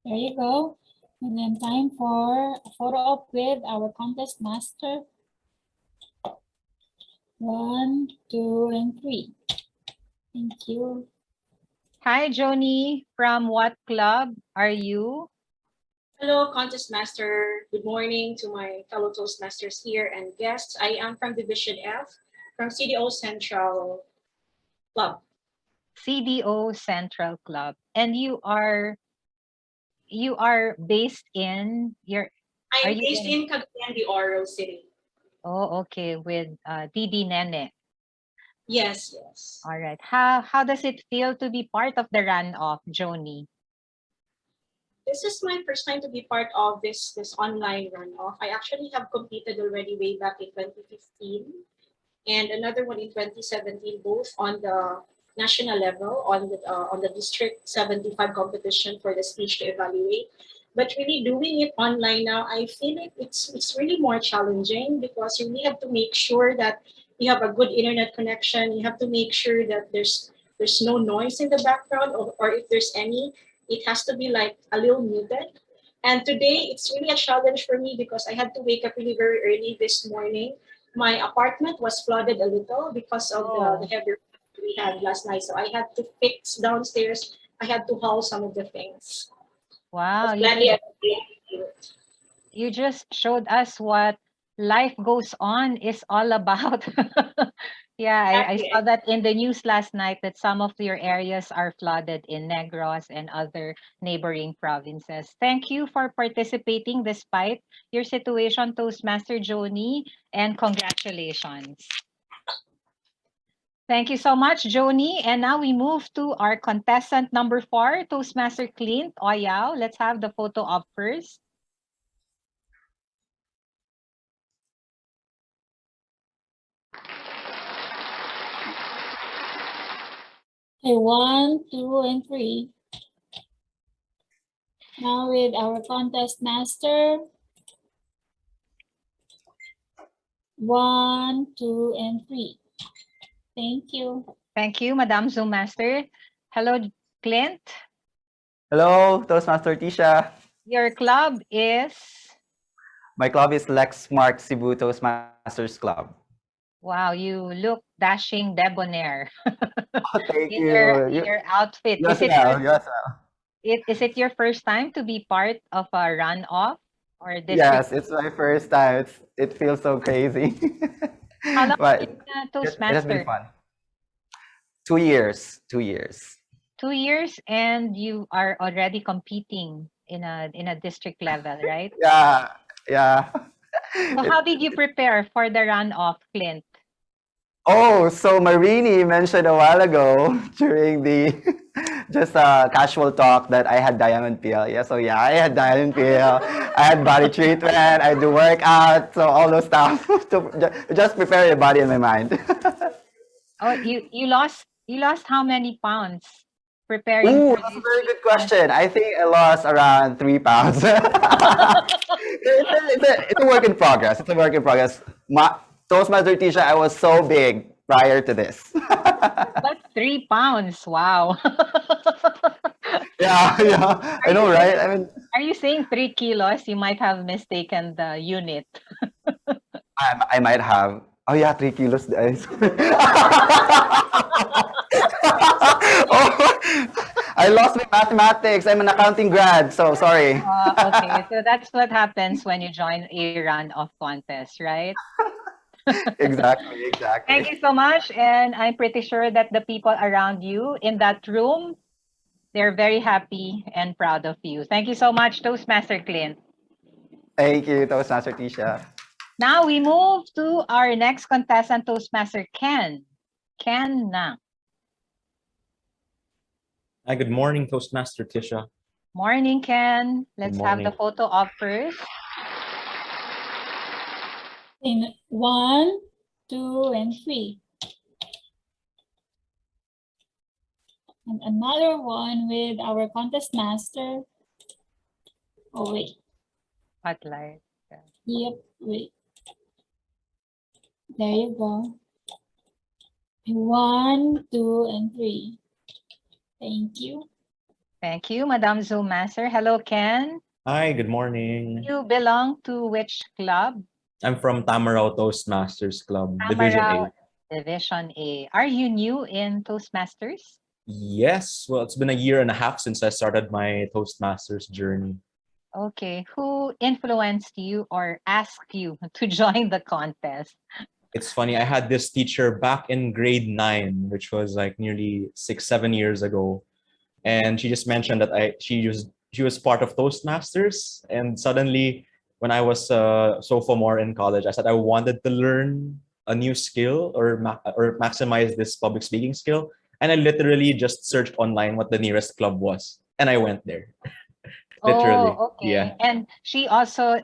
There you go. And then time for a photo op with our contest master. 1, 2, and 3. Thank you. Hi, Joni. From what club are you? Hello, Contest Master. Good morning to my fellow Toastmasters here and guests. I am from Division F, from CDO Central Club. CDO Central Club. And you are based in are I'm you based in Cagayan de Oro City. Oh, okay, with Didi Nene. Yes, yes. All right. How does it feel to be part of the runoff, Joni? This is my first time to be part of this online runoff. I actually have competed already way back in 2015 and another one in 2017, both on the national level, on the District 75 competition for the speech to evaluate. But really doing it online now, I feel like it's really more challenging because you really have to make sure that you have a good internet connection. You have to make sure that there's no noise in the background, or if there's any, it has to be like a little muted. And today it's really a challenge for me because I had to wake up really very early this morning. My apartment was flooded a little because of the heavy rain we had last night. So I had to fix downstairs. I had to haul some of the things. Wow, Gladly I was able to do it. you just showed us what life goes on is all about. Yeah, I Exactly. saw that in the news last night that some of your areas are flooded in Negros and other neighboring provinces. Thank you for participating despite your situation, Toastmaster Joni, and congratulations. Thank you so much, Joni. And now we move to our contestant number 4, Toastmaster Clint Oyao. Let's have the photo up first. Okay, 1, 2, and 3. Now with our contest master. 1, 2, and 3. Thank you. Thank you, Madam Zoom Master. Hello, Clint. Hello, Toastmaster Tisha. Your club is? My club is Lexmark Cebu Toastmasters Club. Wow, you look dashing, debonair. Oh, thank in you. your outfit. Yes, well, yes, well. Is it your first time to be part of a runoff or Yes, district? it's my first time. It feels so crazy. How long But have you been a it has been Toastmaster? fun. 2 years. 2 years. 2 years, and you are already competing in a district level, right? Yeah, yeah. So how did you prepare for the runoff, Clint? Oh, so Marini mentioned a while ago during the just a casual talk that I had diamond peel. Yeah, so yeah, I had diamond peel. I had body treatment. I do workout. So all those stuff to just prepare your body and my mind. Oh, you lost how many pounds preparing Ooh, for that's a this? very good question. I think I lost around 3 pounds. It's a work in progress. It's a work in progress. Toastmaster Tisha, I was so big prior to this. But 3 pounds, wow. Yeah, yeah. I know, right? I mean, Are you saying 3 kilos? You might have mistaken the unit. I might have. Oh yeah, 3 kilos, guys. Oh, I lost my mathematics. I'm an accounting grad, so sorry. Okay, so that's what happens when you join a run-off contest, right? Exactly, exactly. Thank you so much. And I'm pretty sure that the people around you in that room, they're very happy and proud of you. Thank you so much, Toastmaster Clint. Thank you, Toastmaster Tisha. Now we move to our next contestant, Toastmaster Ken. Ken na. Hi, good morning, Toastmaster Tisha. Morning, Ken. Let's have the morning. photo op first. In 1, 2, and 3. And another one with our contest master. Oh, wait. Spotlight. Yep, wait. There you go. 1, 2, and 3. Thank you. Thank you, Madam Zoom Master. Hello, Ken. Hi, good morning. You belong to which club? I'm from Tamaraw Toastmasters Club, Division A. Tamaraw Division A. Are you new in Toastmasters? Yes, well, it's been a year and a half since I started my Toastmasters journey. Okay. Who influenced you or asked you to join the contest? It's funny, I had this teacher back in grade 9, which was like nearly 6-7 years ago. And she just mentioned that she was part of Toastmasters. And suddenly, when I was sophomore in college, I said I wanted to learn a new skill or maximize this public speaking skill. And I literally just searched online what the nearest club was, and I went there. Literally, Oh, okay. yeah. And she also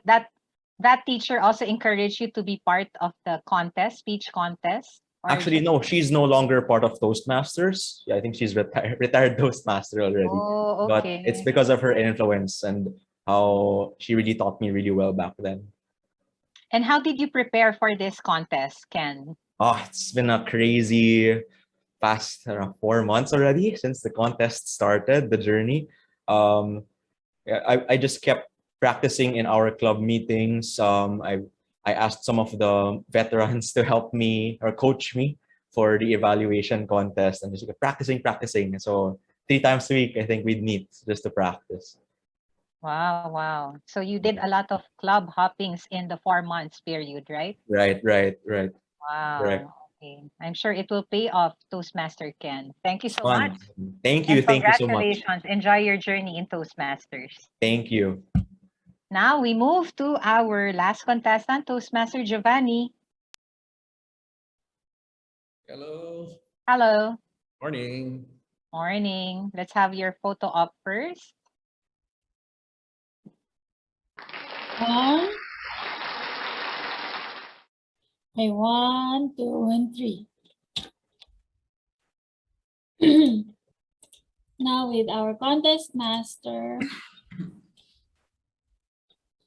that teacher also encouraged you to be part of the contest, speech contest? Or Actually, just- no, she's no longer part of Toastmasters. Yeah, I think she's retired Toastmaster already. Oh, But okay. it's because of her influence and how she really taught me really well back then. And how did you prepare for this contest, Ken? Oh, it's been a crazy past 4 months already since the contest started, the journey. Yeah, I just kept practicing in our club meetings. I asked some of the veterans to help me or coach me for the evaluation contest and just practicing. So 3 times a week, I think we'd meet just to practice. Wow, wow. So you did a lot of club hoppings in the 4 months period, right? Right. Wow. Correct. Okay. I'm sure it will pay off, Toastmaster Ken. Thank you so Fun. much. Thank you. And Thank you so much. congratulations. Enjoy your journey in Toastmasters. Thank you. Now we move to our last contestant, Toastmaster Giovanni. Hello. Hello. Morning. Morning. Let's have your photo up first. 1. Okay, 1, 2, and 3. Now with our contest master.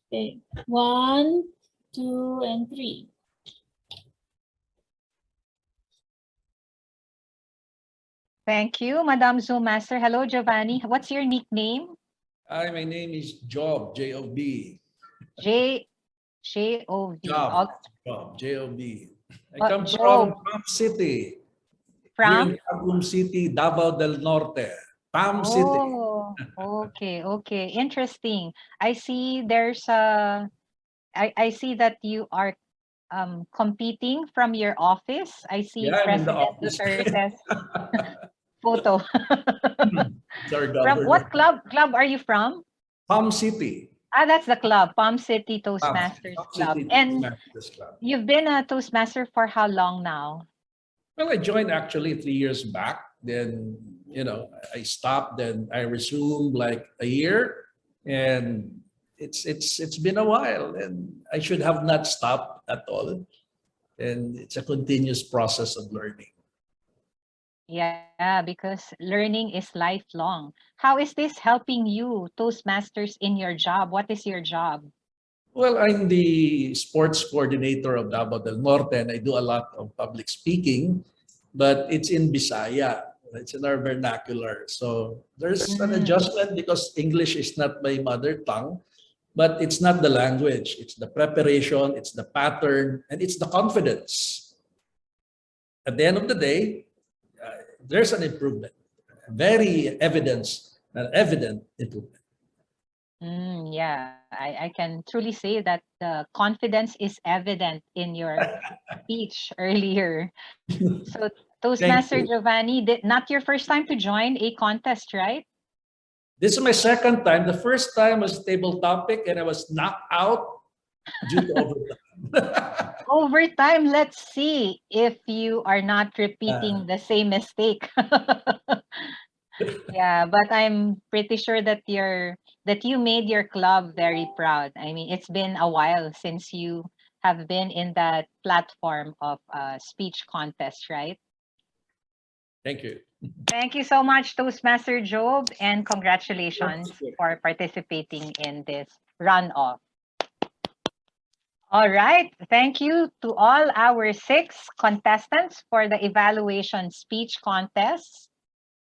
Okay, 1, 2, and 3. Thank you, Madam Zoom Master. Hello, Giovanni. What's your nickname? Hi, my name is Job, J-O-B. J-O-V. Job, J-O-B. I What, come Job? from Palm City. From? Here in Quezon City, Davao del Norte. Palm City. Oh, okay. Interesting. I see there's a, I see that you are competing from your office. I see Yeah, I'm in the President office. Duterte's photo. Sorry, From what Governor. club are you from? Palm City. Ah, that's the club, Palm City Toastmasters Palm Club. City And Toastmasters Club. you've been a Toastmaster for how long now? Well, I joined actually 3 years back. Then I stopped, then I resumed like a year, and it's been a while, and I should have not stopped at all. And it's a continuous process of learning. Yeah, because learning is lifelong. How is this helping you, Toastmasters, in your job? What is your job? Well, I'm the sports coordinator of Davao del Norte, and I do a lot of public speaking, but it's in Bisaya. It's in our vernacular. So there's an adjustment because English is not my mother tongue, but it's not the language. It's the preparation, it's the pattern, and it's the confidence. At the end of the day, there's an improvement, very evident improvement. Yeah, I can truly say that the confidence is evident in your speech earlier. So, Thank Toastmaster you. Giovanni, not your first time to join a contest, right? This is my second time. The first time was table topic, and I was knocked out due to overtime. Over time, let's see if you are not repeating the same mistake. Yeah, but I'm pretty sure that you made your club very proud. I mean, it's been a while since you have been in that platform of speech contest, right? Thank you. Thank you so much, Toastmaster Job, and congratulations for participating in this runoff. All right. Thank you to all our 6 contestants for the evaluation speech contests.